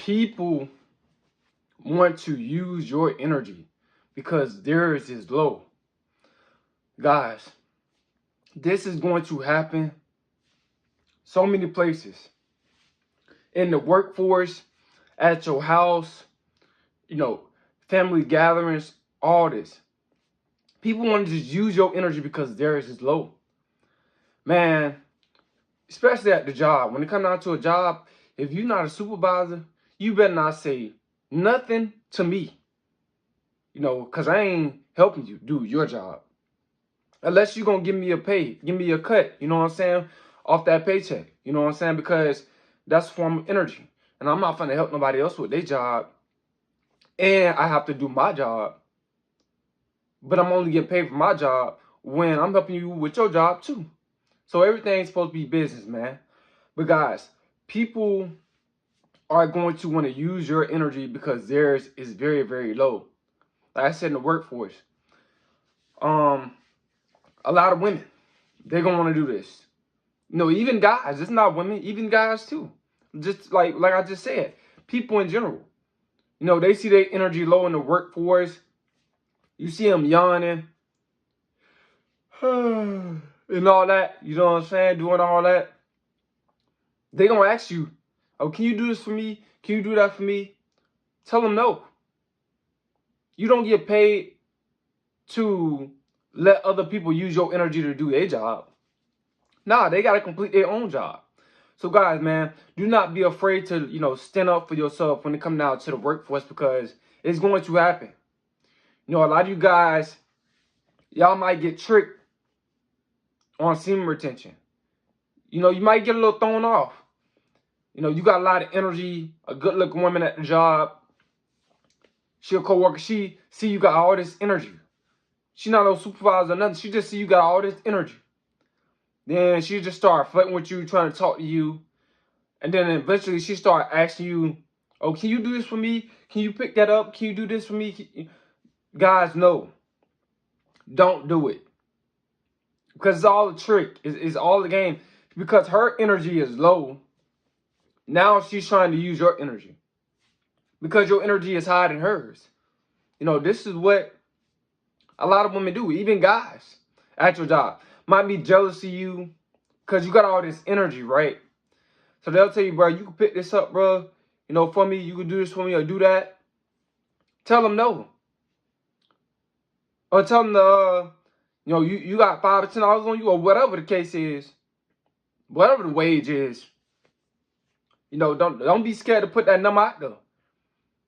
People want to use your energy because theirs is low. Guys, this is going to happen so many places. In the workforce, at your house, family gatherings, all this. People want to just use your energy because theirs is low. Man, especially at the job. When it comes down to a job, if you're not a supervisor, you better not say nothing to me. Because I ain't helping you do your job. Unless you're going to give me a pay, give me a cut, you know what I'm saying, off that paycheck. You know what I'm saying? Because that's a form of energy. And I'm not going to help nobody else with their job. And I have to do my job. But I'm only getting paid for my job when I'm helping you with your job too. So everything's supposed to be business, man. But guys, people are going to want to use your energy because theirs is very, very low. Like I said, in the workforce, a lot of women, they're going to want to do this. Even guys, it's not women, even guys too. Just like I just said, people in general. They see their energy low in the workforce. You see them yawning and all that. You know what I'm saying? Doing all that. They going to ask you, oh, can you do this for me? Can you do that for me? Tell them no. You don't get paid to let other people use your energy to do their job. Nah, they got to complete their own job. So guys, man, do not be afraid to, stand up for yourself when it comes down to the workforce because it's going to happen. A lot of you guys, y'all might get tricked on semen retention. You might get a little thrown off. You got a lot of energy, a good-looking woman at the job. She a coworker. She see you got all this energy. She not no supervisor or nothing. She just see you got all this energy. Then she just start flirting with you, trying to talk to you. And then eventually she start asking you, oh, can you do this for me? Can you pick that up? Can you do this for me? Guys, no. Don't do it. Because it's all a trick. It's all a game. Because her energy is low. Now she's trying to use your energy. Because your energy is higher than hers. This is what a lot of women do. Even guys at your job might be jealous of you because you got all this energy, right? So they'll tell you, bro, you can pick this up, bro. For me, you can do this for me or do that. Tell them no. Or tell them you got $5 or $10 on you or whatever the case is. Whatever the wage is. Don't be scared to put that number out there.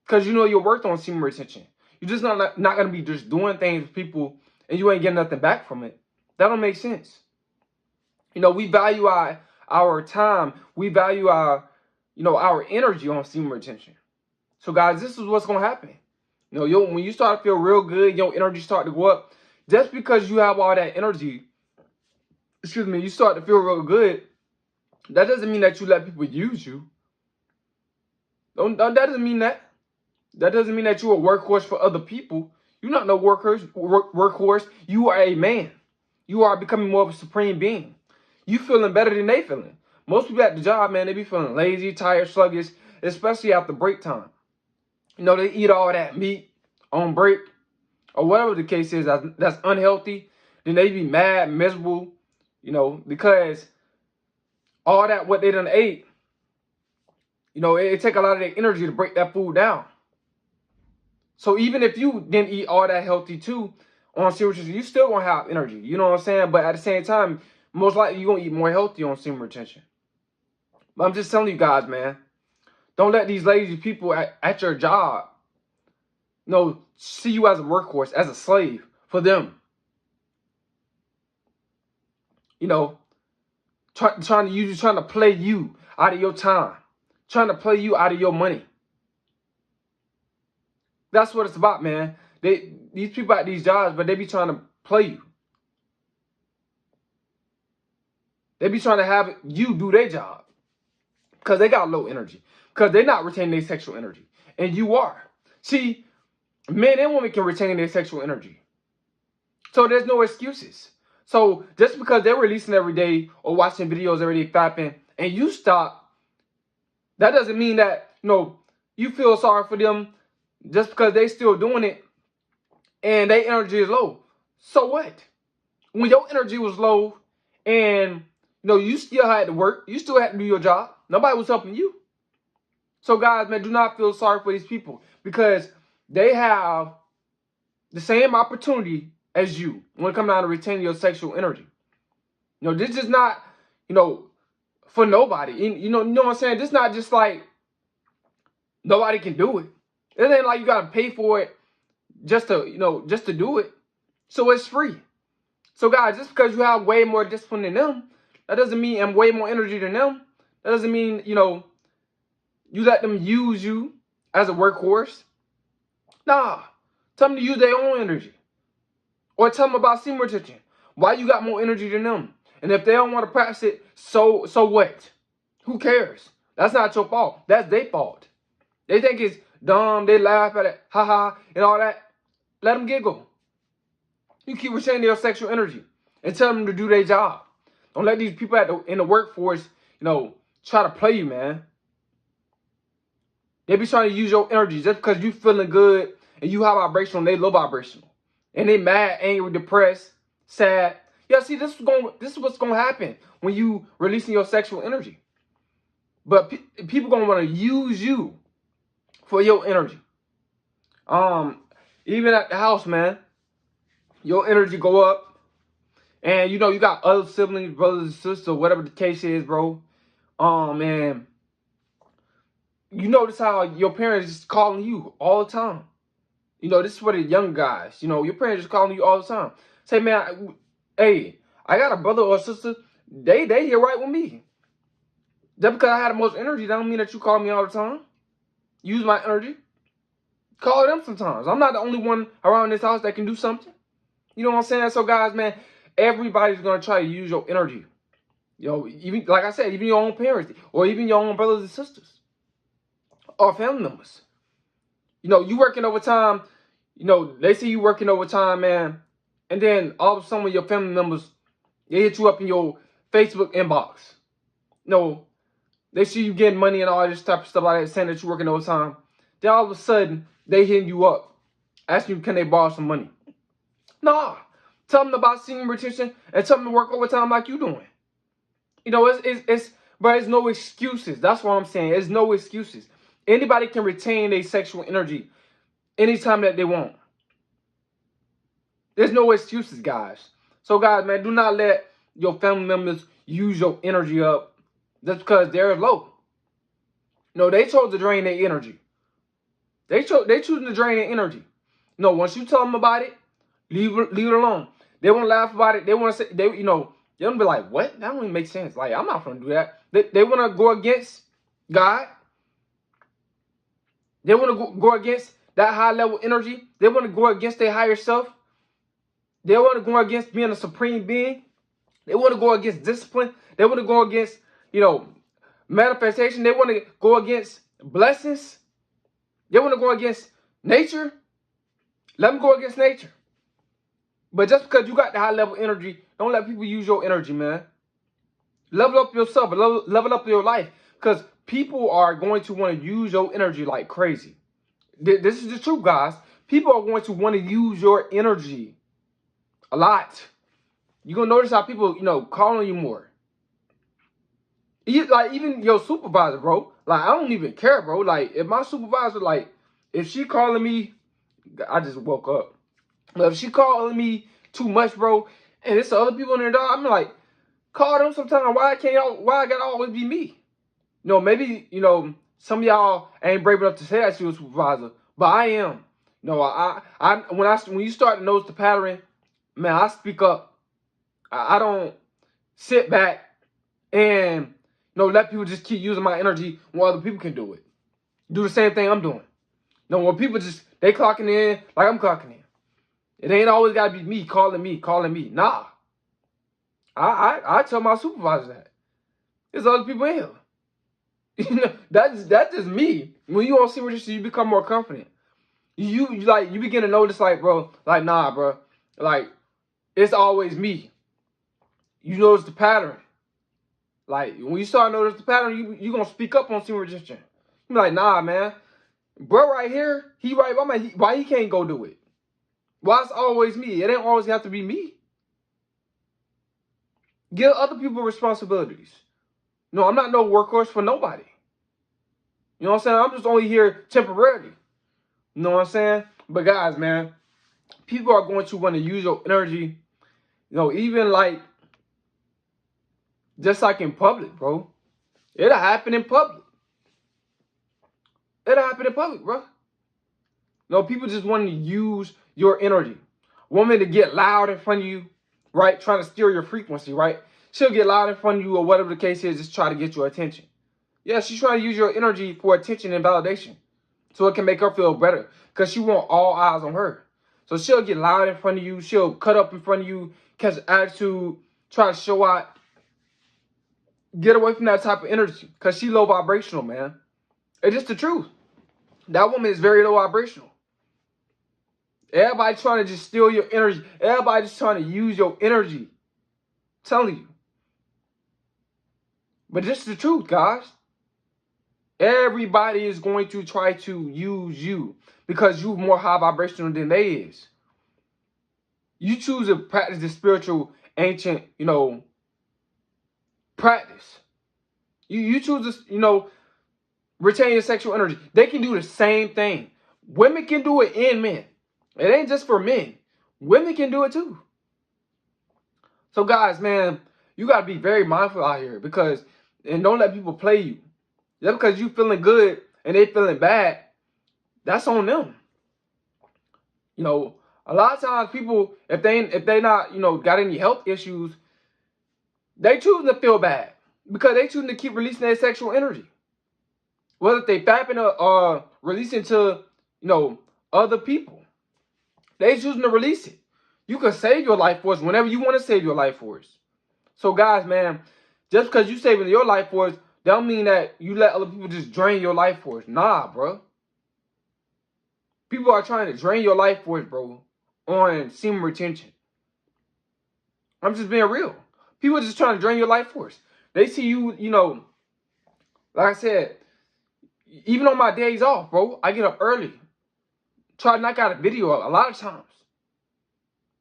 Because you're worth on semen retention. You're just not going to be just doing things with people and you ain't getting nothing back from it. That don't make sense. We value our time. We value our energy on semen retention. So guys, this is what's going to happen. When you start to feel real good, your energy start to go up. Just because you have all that energy, you start to feel real good, that doesn't mean that you let people use you. That doesn't mean that. That doesn't mean that you're a workhorse for other people. You're not no workhorse. You are a man. You are becoming more of a supreme being. You feeling better than they feeling. Most people at the job, man, they be feeling lazy, tired, sluggish, especially after break time. They eat all that meat on break or whatever the case is that's unhealthy. Then they be mad, miserable, because all that what they done ate, it take a lot of their energy to break that food down. So even if you didn't eat all that healthy too, on semen retention, you still gonna have energy. You know what I'm saying? But at the same time, most likely you're gonna eat more healthy on semen retention. But I'm just telling you guys, man, don't let these lazy people at your job, see you as a workhorse, as a slave for them. Trying to use you, trying to play you out of your time, trying to play you out of your money. That's what it's about, man. These people at these jobs, but they be trying to play you. They be trying to have you do their job because they got low energy, because they're not retaining their sexual energy, and you are. See, men and women can retain their sexual energy, so there's no excuses. So just because they're releasing every day or watching videos every day fapping, and you stop, that doesn't mean that you feel sorry for them just because they still doing it and their energy is low. So what? When your energy was low and you still had to work, you still had to do your job. Nobody was helping you. So guys, man, do not feel sorry for these people because they have the same opportunity as you when it comes down to retaining your sexual energy. This is not, for nobody. You know what I'm saying? This is not just like nobody can do it. It ain't like you gotta pay for it just to do it. So it's free. So guys, just because you have way more discipline than them, that doesn't mean and way more energy than them. That doesn't mean, you let them use you as a workhorse. Nah. Tell them to use their own energy. Or tell them about semen retention. Why you got more energy than them? And if they don't want to practice it, so what? Who cares? That's not your fault. That's their fault. They think it's dumb. They laugh at it. Ha ha. And all that. Let them giggle. You keep retaining your sexual energy. And tell them to do their job. Don't let these people in the workforce, try to play you, man. They be trying to use your energy just because you feeling good and you high vibrational and they low vibrational. And they mad, angry, depressed, sad. Yeah, see, this is what's gonna happen when you releasing your sexual energy. But people gonna want to use you for your energy. Even at the house, man, your energy go up, and you got other siblings, brothers and sisters, whatever the case is, bro. And you notice how your parents is calling you all the time. This is for the young guys. Your parents is calling you all the time. Say, man, hey, I got a brother or a sister. They here right with me. Just because I had the most energy, that don't mean that you call me all the time. Use my energy. Call them sometimes. I'm not the only one around this house that can do something. You know what I'm saying? So guys, man, everybody's gonna try to use your energy. Even like I said, even your own parents or even your own brothers and sisters or family members. You working overtime. They see you working overtime, man, and then all of a sudden, your family members they hit you up in your Facebook inbox. They see you getting money and all this type of stuff like that, saying that you're working overtime. Then all of a sudden, they hitting you up, asking you can they borrow some money. Nah, tell them about semen retention and tell them to work overtime like you doing. But it's no excuses. That's what I'm saying. It's no excuses. Anybody can retain their sexual energy anytime that they want. There's no excuses, guys. So, guys, man, do not let your family members use your energy up just because they're low. They chose to drain their energy. They choosing to drain their energy. Once you tell them about it, leave it alone. They want to laugh about it. They want to say, they're going to be like, what? That don't even make sense. Like, I'm not going to do that. They want to go against God. They want to go against that high level energy. They want to go against their higher self. They want to go against being a supreme being. They want to go against discipline. They want to go against, manifestation. They want to go against blessings. They want to go against nature. Let them go against nature. But just because you got the high level energy, don't let people use your energy, man. Level up yourself, level up your life. Because people are going to want to use your energy like crazy. This is the truth, guys. People are going to want to use your energy a lot. You're going to notice how people, call on you more. Even your supervisor, bro. Like, I don't even care, bro. Like, if my supervisor, if she calling me, I just woke up. But if she calling me too much, bro, and it's other people in there, dog, I'm like, call them sometime. Why I gotta always be me? Maybe, some of y'all ain't brave enough to say that to your supervisor, but I am. When you start to notice the pattern, man, I speak up. I don't sit back and let people just keep using my energy when other people can do it. Do the same thing I'm doing. When people they clocking in like I'm clocking in. It ain't always gotta be me calling me. Nah. I tell my supervisor that. There's other people in here. That's just me. When you all see what you become more confident. You begin to notice bro, nah, bro. It's always me. You notice the pattern. When you start to notice the pattern, you gonna speak up on semen retention. You be like, nah, man. Bro right here, he right. Why he can't go do it? Why it's always me? It ain't always have to be me. Give other people responsibilities. No, I'm not no workhorse for nobody. You know what I'm saying? I'm just only here temporarily. You know what I'm saying? But guys, man, people are going to want to use your energy, even like, just like in public, bro. It'll happen in public. It'll happen in public, bro. No, people just want to use your energy. Woman to get loud in front of you, right? Trying to steal your frequency, right? She'll get loud in front of you or whatever the case is, just try to get your attention. Yeah, she's trying to use your energy for attention and validation. So it can make her feel better. Because she want all eyes on her. So she'll get loud in front of you. She'll cut up in front of you, catch attitude, try to show out. Get away from that type of energy. Because she low vibrational, man. It's just the truth. That woman is very low vibrational. Everybody trying to just steal your energy. Everybody just trying to use your energy. I'm telling you. But this is the truth, guys. Everybody is going to try to use you because you're more high vibrational than they is. You choose to practice the spiritual, ancient, practice. You choose to, retain your sexual energy. They can do the same thing. Women can do it and men. It ain't just for men. Women can do it too. So guys, man, you got to be very mindful out here and don't let people play you. Just because you feeling good and they feeling bad, that's on them. A lot of times people, if they not, got any health issues, they choose to feel bad because they choose to keep releasing their sexual energy. Whether they fapping or releasing to, other people, they choosing to release it. You can save your life force whenever you want to save your life force. So guys, man, just because you saving your life force, don't mean that you let other people just drain your life force. Nah, bro. People are trying to drain your life force, bro, on semen retention. I'm just being real. People are just trying to drain your life force. They see you, like I said, even on my days off, bro, I get up early. Try to knock out a video a lot of times.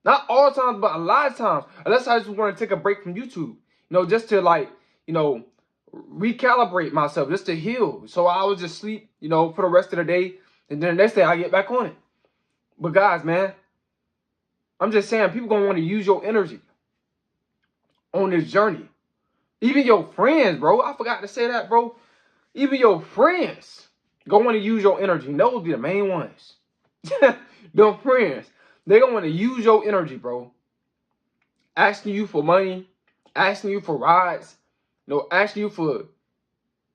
Not all times, but a lot of times. Unless I just want to take a break from YouTube. Just to recalibrate myself, just to heal. So I would just sleep, for the rest of the day. And then the next day I get back on it. But guys, man, I'm just saying, people going to want to use your energy on this journey. Even your friends, bro. I forgot to say that, bro. Even your friends going to want to use your energy. And those will be the main ones. Them friends. They going to want to use your energy, bro. Asking you for money. Asking you for rides. Asking you for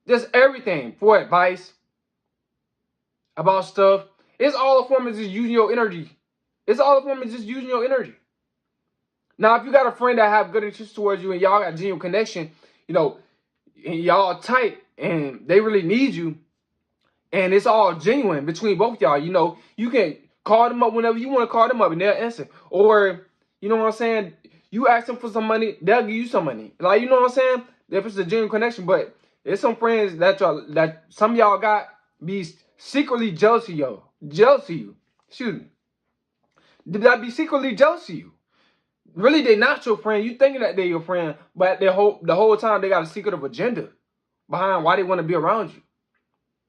just everything. For advice. About stuff. It's all a form of just using your energy. It's all a form of just using your energy. Now, if you got a friend that have good interest towards you and y'all got genuine connection, and y'all tight and they really need you, and it's all genuine between both y'all, you can call them up whenever you want to call them up and they'll answer. Or, you know what I'm saying? You ask them for some money, they'll give you some money. Like, you know what I'm saying? If it's a genuine connection, but there's some friends that some of y'all got be secretly jealous of you. Excuse me. That be secretly jealous of you. Really, they're not your friend. You thinking that they're your friend, but the whole time they got a secretive agenda behind why they want to be around you.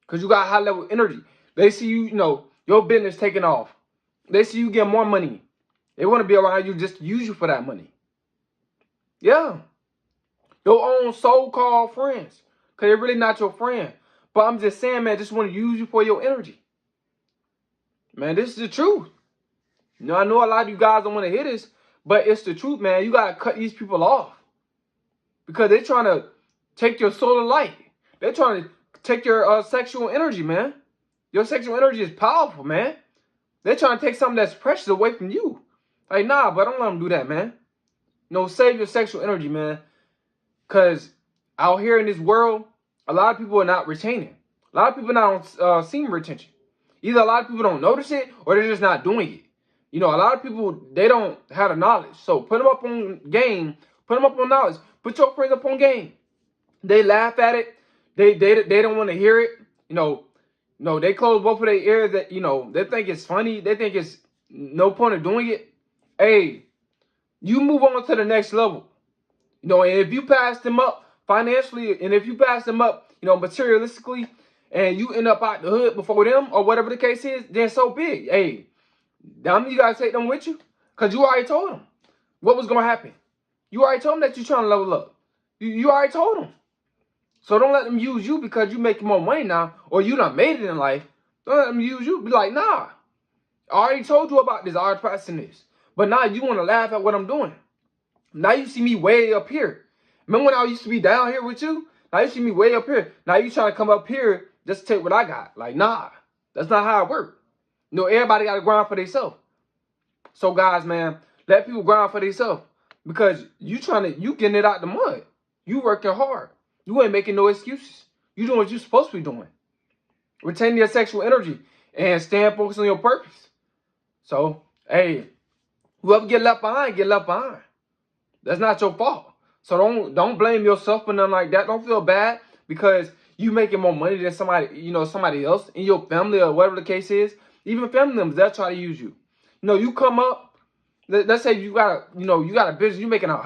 Because you got high level energy. They see you, your business taking off. They see you get more money. They want to be around you just to use you for that money. Yeah. Your own so-called friends. Because they're really not your friend. But I'm just saying, man, just want to use you for your energy. Man, this is the truth. I know a lot of you guys don't want to hear this, but it's the truth, man. You got to cut these people off. Because they're trying to take your solar light. They're trying to take your sexual energy, man. Your sexual energy is powerful, man. They're trying to take something that's precious away from you. Like, nah, but don't let them do that, man. Save your sexual energy, man. Because out here in this world, a lot of people are not retaining. A lot of people are not on semen retention. Either a lot of people don't notice it or they're just not doing it. A lot of people, they don't have the knowledge. So put them up on game. Put them up on knowledge. Put your friends up on game. They laugh at it. They don't want to hear it. No, they close both of their ears. That they think it's funny. They think it's no point of doing it. Hey, you move on to the next level. And if you pass them up financially, and if you pass them up, materialistically, and you end up out the hood before them, or whatever the case is, then so big. Hey, damn, you gotta take them with you, cause you already told them what was gonna happen. You already told them that you're trying to level up. You already told them. So don't let them use you because you making more money now, or you done made it in life. Don't let them use you. Be like, nah, I already told you about this. I already practicing this. But now you want to laugh at what I'm doing. Now you see me way up here. Remember when I used to be down here with you? Now you see me way up here. Now you trying to come up here just to take what I got. Like, nah, that's not how it works. Everybody got to grind for themselves. So guys, man, let people grind for themselves. Because you getting it out the mud. You working hard. You ain't making no excuses. You doing what you supposed to be doing. Retaining your sexual energy and staying focused on your purpose. So, hey, whoever get left behind, get left behind. That's not your fault. So don't blame yourself for nothing like that. Don't feel bad because you making more money than somebody else in your family or whatever the case is. Even family members, they'll try to use you. You come up. Let's say you got a business. You making $100.